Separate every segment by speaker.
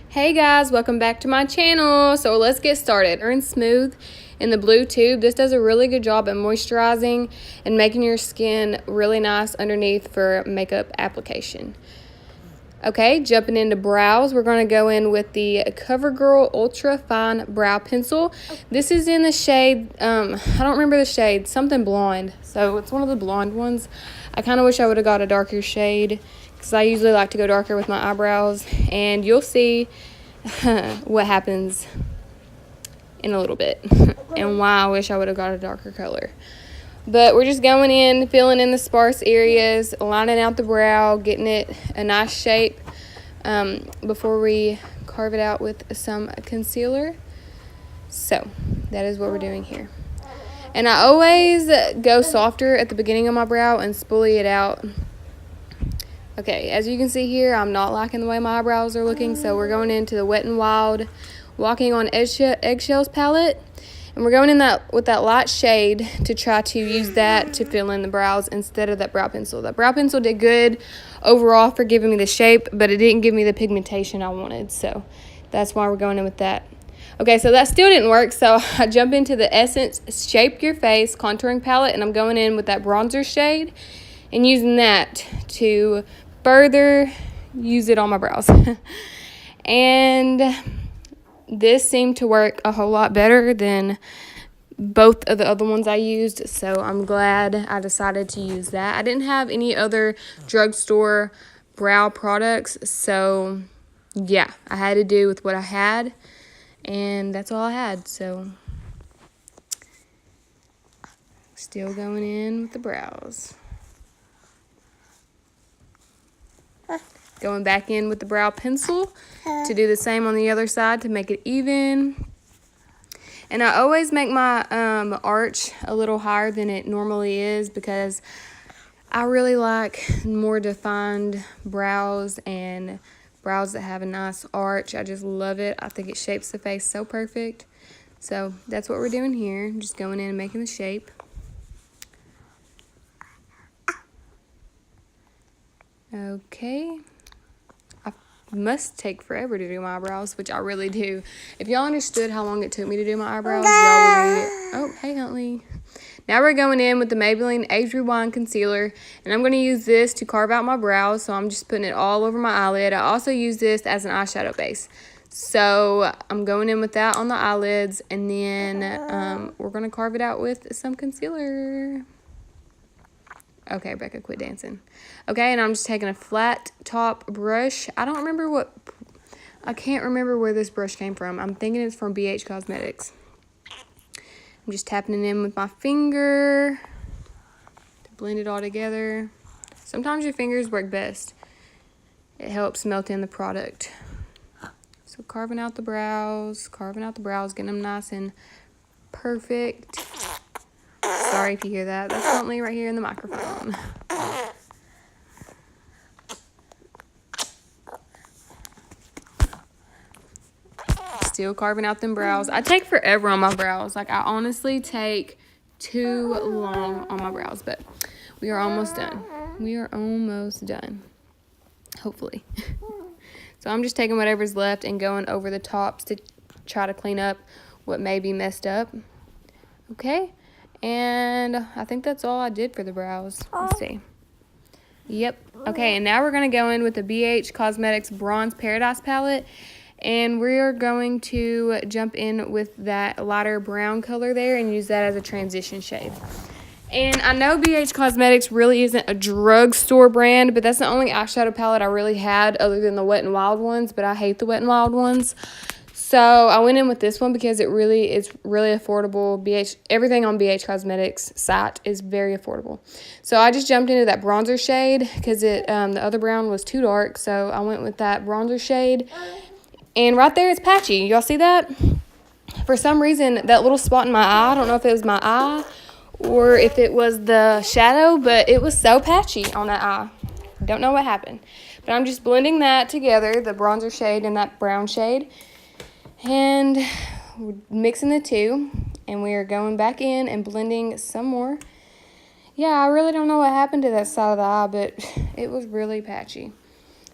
Speaker 1: Hey guys, welcome back to my channel. So let's get started. And smooth in the blue tube. This does a really good job at moisturizing and making your skin really nice underneath for makeup application. Okay, jumping into brows, we're going to go in with the CoverGirl Ultra Fine Brow Pencil. This is in the shade, I don't remember the shade, something blonde. So it's one of the blonde ones. I kind of wish I would have got a darker shade because I usually like to go darker with my eyebrows. And you'll see what happens in a little bit and why I wish I would have got a darker color. But we're just going in, filling in the sparse areas, lining out the brow, getting it a nice shape before we carve it out with some concealer. So that is what we're doing here. And I always go softer at the beginning of my brow and spoolie it out. Okay, as you can see here, I'm not liking the way my eyebrows are looking, so we're going into the Wet n Wild Walking on Eggshells palette. And we're going in with that light shade to try to use that to fill in the brows instead of that brow pencil. That brow pencil did good overall for giving me the shape, but it didn't give me the pigmentation I wanted. So that's why we're going in with that. Okay, so that still didn't work. So I jump into the Essence Shape Your Face contouring palette, and I'm going in with that bronzer shade and using that to further use it on my brows. And this seemed to work a whole lot better than both of the other ones I used, so I'm glad I decided to use that. I didn't have any other drugstore brow products, so yeah, I had to do with what I had, and that's all I had. So still going in with the brows. Going back in with the brow pencil to do the same on the other side to make it even. And I always make my arch a little higher than it normally is because I really like more defined brows and brows that have a nice arch. I just love it. I think it shapes the face so perfect. So that's what we're doing here. Just going in and making the shape. Okay. Must take forever to do my eyebrows, which I really do. If y'all understood how long it took me to do my eyebrows, y'all would be, oh, hey, Huntley. Now we're going in with the Maybelline Age Rewind Concealer, and I'm going to use this to carve out my brows, so I'm just putting it all over my eyelid. I also use this as an eyeshadow base. So I'm going in with that on the eyelids, and then we're going to carve it out with some concealer. Okay, Becca, quit dancing. Okay, and I'm just taking a flat top brush. I can't remember where this brush came from. I'm thinking it's from BH Cosmetics. I'm just tapping it in with my finger to blend it all together. Sometimes your fingers work best. It helps melt in the product. So carving out the brows, getting them nice and perfect. Sorry if you hear that. That's Huntley right here in the microphone. Still carving out them brows. I take forever on my brows. Like, I honestly take too long on my brows, but we are almost done. We are almost done. Hopefully. So I'm just taking whatever's left and going over the tops to try to clean up what may be messed up. Okay. And I think that's all I did for the brows. Let's see. Yep. Okay, and now we're going to go in with the BH Cosmetics Bronze Paradise palette. And we're going to jump in with that lighter brown color there and use that as a transition shade. And I know BH Cosmetics really isn't a drugstore brand, but that's the only eyeshadow palette I really had other than the Wet n Wild ones, but I hate the Wet n Wild ones. So I went in with this one because it's really affordable. Everything on BH Cosmetics site is very affordable. So I just jumped into that bronzer shade because the other brown was too dark. So I went with that bronzer shade. And right there it's patchy. Y'all see that? For some reason, that little spot in my eye, I don't know if it was my eye or if it was the shadow, but it was so patchy on that eye. Don't know what happened. But I'm just blending that together, the bronzer shade and that brown shade. And we're mixing the two, and we are going back in and blending some more. Yeah, I really don't know what happened to that side of the eye, but it was really patchy.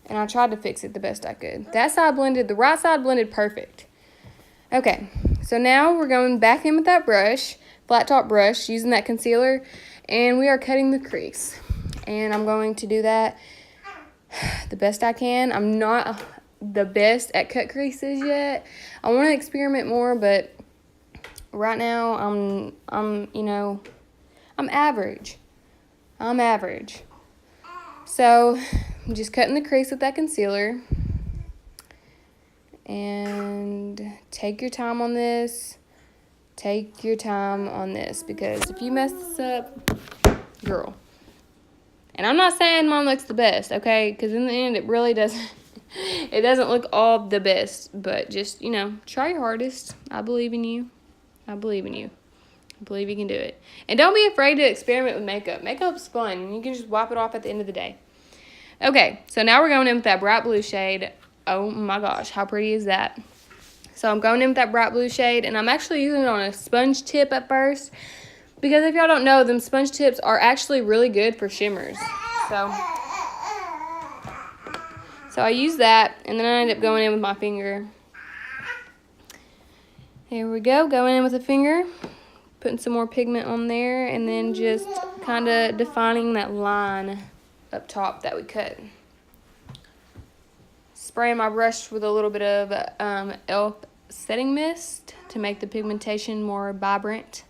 Speaker 1: And I tried to fix it the best I could. That side blended, the right side blended perfect. Okay, so now we're going back in with that brush, flat top brush, using that concealer, and we are cutting the crease. And I'm going to do that the best I can. I'm not the best at cut creases yet. I want to experiment more, but right now I'm average. I'm average. So I'm just cutting the crease with that concealer. And take your time on this. Take your time on this, because if you mess this up, girl. And I'm not saying mine looks the best, okay? Because in the end, it really doesn't. It doesn't look all the best, but just, try your hardest. I believe in you. I believe in you. I believe you can do it. And don't be afraid to experiment with makeup. Makeup's fun. You can just wipe it off at the end of the day. Okay, so now we're going in with that bright blue shade. Oh my gosh, how pretty is that? So I'm going in with that bright blue shade, and I'm actually using it on a sponge tip at first, because if y'all don't know, them sponge tips are actually really good for shimmers. So I use that, and then I end up going in with my finger. Here we go, going in with a finger, putting some more pigment on there, and then just kind of defining that line up top that we cut. Spraying my brush with a little bit of e.l.f. setting mist to make the pigmentation more vibrant.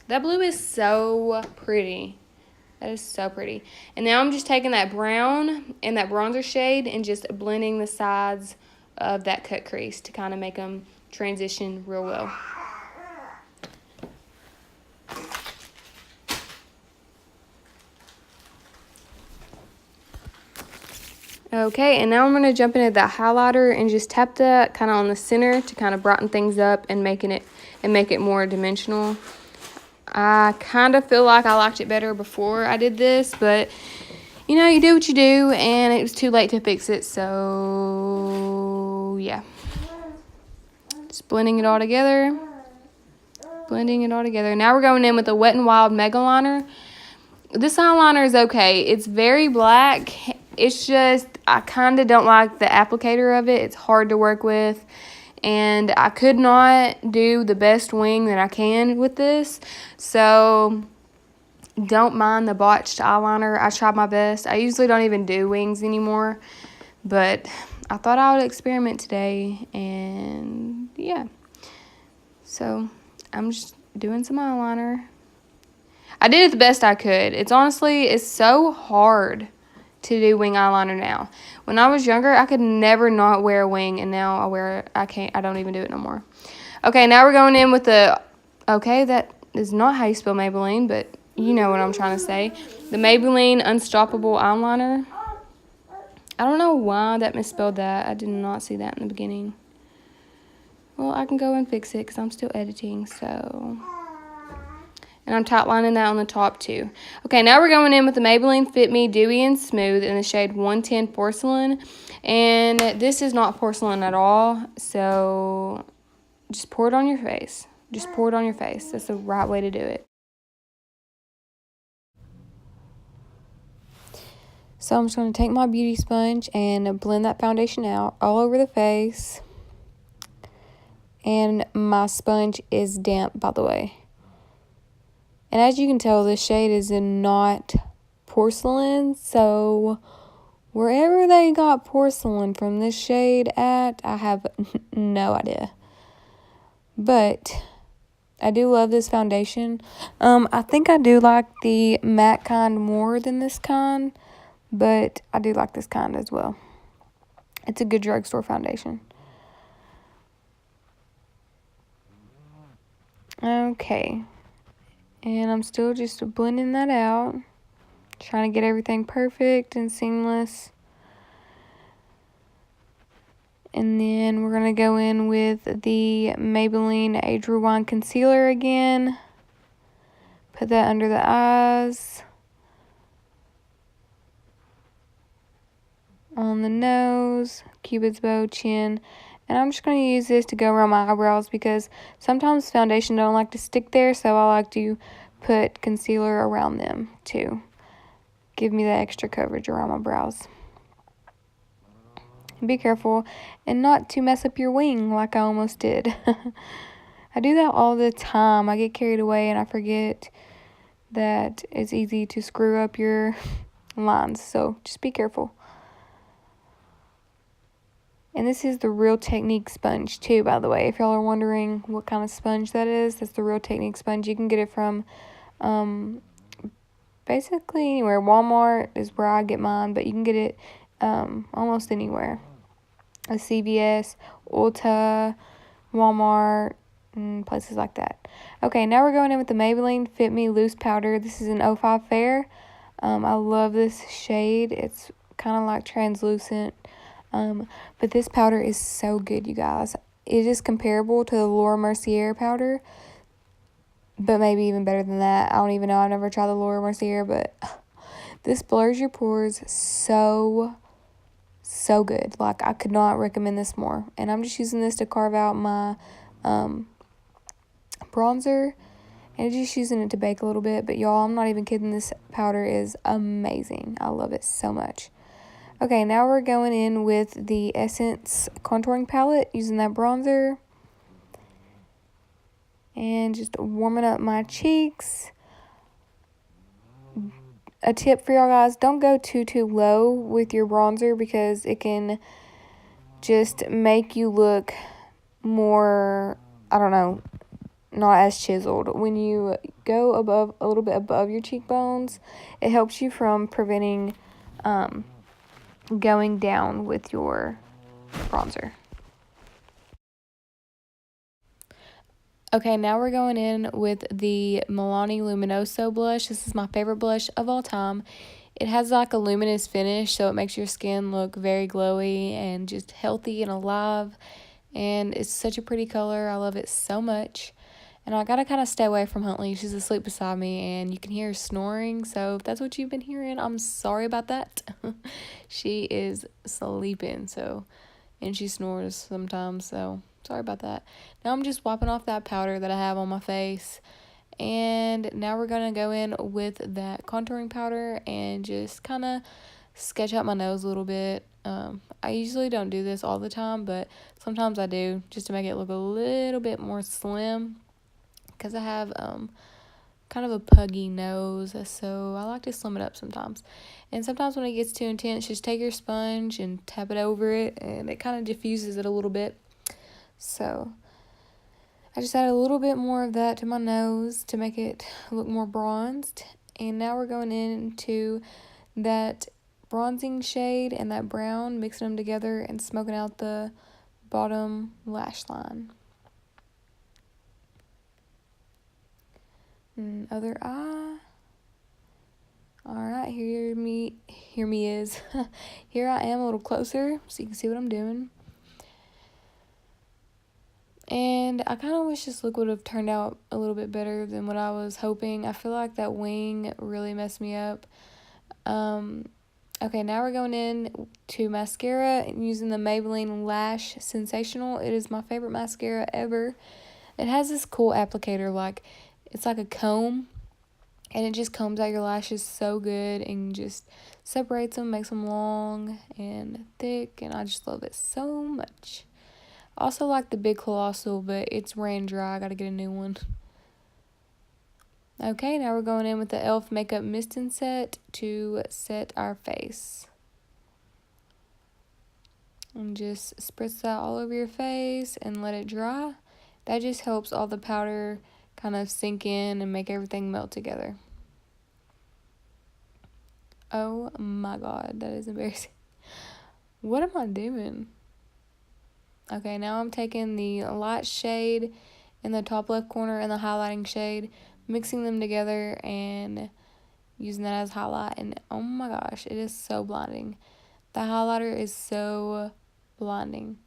Speaker 1: That blue is so pretty. That is so pretty. And now I'm just taking that brown and that bronzer shade and just blending the sides of that cut crease to kind of make them transition real well. Okay, and now I'm going to jump into that highlighter and just tap that kind of on the center to kind of brighten things up and make it more dimensional. I kind of feel like I liked it better before I did this, but you do what you do, and it was too late to fix it, so yeah. Just blending it all together. Now we're going in with a Wet n Wild Mega Liner. This eyeliner is okay. It's very black. It's just, I kind of don't like the applicator of it. It's hard to work with. And I could not do the best wing that I can with this. So don't mind the botched eyeliner. I tried my best. I usually don't even do wings anymore. But I thought I would experiment today. And yeah. So I'm just doing some eyeliner. I did it the best I could. It's so hard to do wing eyeliner now. When I was younger, I could never not wear a wing, and now I don't even do it no more. Okay, now we're going in with that is not how you spell Maybelline, but you know what I'm trying to say. The Maybelline Unstoppable Eyeliner. I don't know why that misspelled that. I did not see that in the beginning. Well, I can go and fix it because I'm still editing, so... And I'm tight lining that on the top too. Okay, now we're going in with the Maybelline Fit Me Dewy and Smooth in the shade 110 Porcelain. And this is not porcelain at all, so just pour it on your face. Just pour it on your face. That's the right way to do it. So I'm just going to take my beauty sponge and blend that foundation out all over the face. And my sponge is damp, by the way. And as you can tell, this shade is not porcelain, so wherever they got porcelain from this shade at, I have no idea. But I do love this foundation. I think I do like the matte kind more than this kind, but I do like this kind as well. It's a good drugstore foundation. Okay. And I'm still just blending that out. Trying to get everything perfect and seamless. And then we're going to go in with the Maybelline Age Rewind Concealer again. Put that under the eyes. On the nose, Cupid's bow, chin. And I'm just going to use this to go around my eyebrows because sometimes foundation don't like to stick there, so I like to put concealer around them to give me that extra coverage around my brows. Be careful and not to mess up your wing like I almost did. I do that all the time. I get carried away and I forget that it's easy to screw up your lines. So just be careful. And this is the Real Technique sponge too, by the way. If y'all are wondering what kind of sponge that is, that's the Real Technique sponge. You can get it from basically anywhere. Walmart is where I get mine, but you can get it almost anywhere. A CVS, Ulta, Walmart, and places like that. Okay, now we're going in with the Maybelline Fit Me Loose Powder. This is an 05 Fair. I love this shade. It's kind of like translucent. But this powder is so good, you guys. It is comparable to the Laura Mercier powder, but maybe even better than that. I don't even know. I've never tried the Laura Mercier, but this blurs your pores so good. Like, I could not recommend this more. And I'm just using this to carve out my bronzer, and just using it to bake a little bit. But y'all, I'm not even kidding. This powder is amazing. I love it so much. Okay, now we're going in with the Essence contouring palette, using that bronzer. And just warming up my cheeks. A tip for y'all guys, don't go too low with your bronzer, because it can just make you look more, I don't know, not as chiseled. When you go above, a little bit above your cheekbones, it helps you from preventing going down with your bronzer. Okay, now we're going in with the Milani Luminoso blush. This is my favorite blush of all time. It has like a luminous finish, so it makes your skin look very glowy and just healthy and alive. And it's such a pretty color. I love it so much. And I gotta kind of stay away from Huntley. She's asleep beside me, and you can hear her snoring. So if that's what you've been hearing, I'm sorry about that. She is sleeping, and she snores sometimes, so sorry about that. Now I'm just wiping off that powder that I have on my face. And now we're going to go in with that contouring powder and just kind of sketch out my nose a little bit. I usually don't do this all the time, but sometimes I do, just to make it look a little bit more slim, because I have kind of a puggy nose, so I like to slim it up sometimes. And sometimes when it gets too intense, just take your sponge and tap it over it, and it kind of diffuses it a little bit. So I just added a little bit more of that to my nose to make it look more bronzed. And now we're going into that bronzing shade and that brown, mixing them together and smoking out the bottom lash line. And other eye. Alright, here me is. Here I am a little closer so you can see what I'm doing. And I kind of wish this look would have turned out a little bit better than what I was hoping. I feel like that wing really messed me up. Okay, now we're going in to mascara and using the Maybelline Lash Sensational. It is my favorite mascara ever. It has this cool applicator, like it's like a comb, and it just combs out your lashes so good and just separates them, makes them long and thick, and I just love it so much. I also like the Big Colossal, but it's ran dry. I gotta get a new one. Okay, now we're going in with the e.l.f. Makeup Mist and Set to set our face. And just spritz that all over your face and let it dry. That just helps all the powder kind of sink in and make everything melt together. Oh my god, that is embarrassing. What am I doing? Okay, now I'm taking the light shade in the top left corner and the highlighting shade, mixing them together and using that as highlight. And oh my gosh, it is so blinding. The highlighter is so blinding.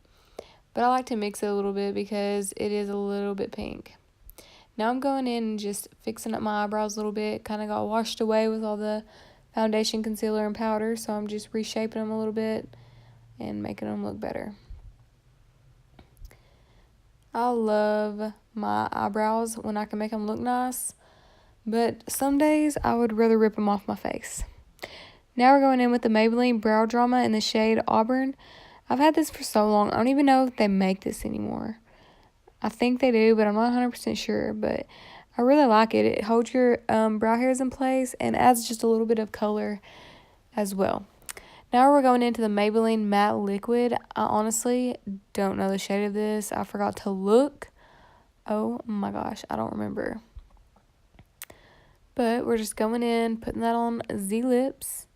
Speaker 1: But I like to mix it a little bit because it is a little bit pink. Now I'm going in and just fixing up my eyebrows a little bit. Kind of got washed away with all the foundation, concealer, and powder. So I'm just reshaping them a little bit and making them look better. I love my eyebrows when I can make them look nice, but some days I would rather rip them off my face. Now we're going in with the Maybelline Brow Drama in the shade Auburn. I've had this for so long. I don't even know if they make this anymore. I think they do, but I'm not 100% sure. But I really like it. It holds your brow hairs in place and adds just a little bit of color as well. Now we're going into the Maybelline Matte Liquid. I honestly don't know the shade of this. I forgot to look. Oh my gosh, I don't remember. But we're just going in, putting that on the lips.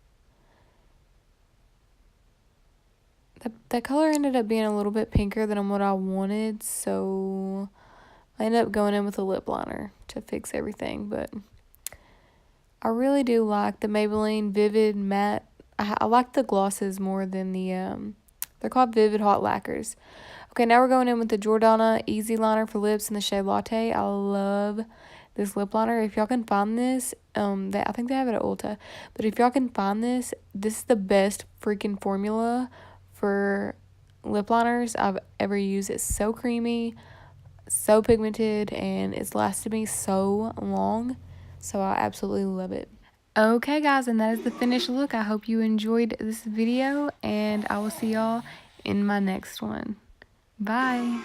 Speaker 1: That color ended up being a little bit pinker than what I wanted, so I ended up going in with a lip liner to fix everything. But I really do like the Maybelline Vivid Matte. I like the glosses more than the, they're called Vivid Hot Lacquers. Okay, now we're going in with the Jordana Easy Liner for lips in the shade Latte. I love this lip liner. If y'all can find this, I think they have it at Ulta. But if y'all can find this, this is the best freaking formula for lip liners I've ever used. It's so creamy, so pigmented, and it's lasted me so long. So I absolutely love it. Okay, guys, and that is the finished look. I hope you enjoyed this video, and I will see y'all in my next one. Bye.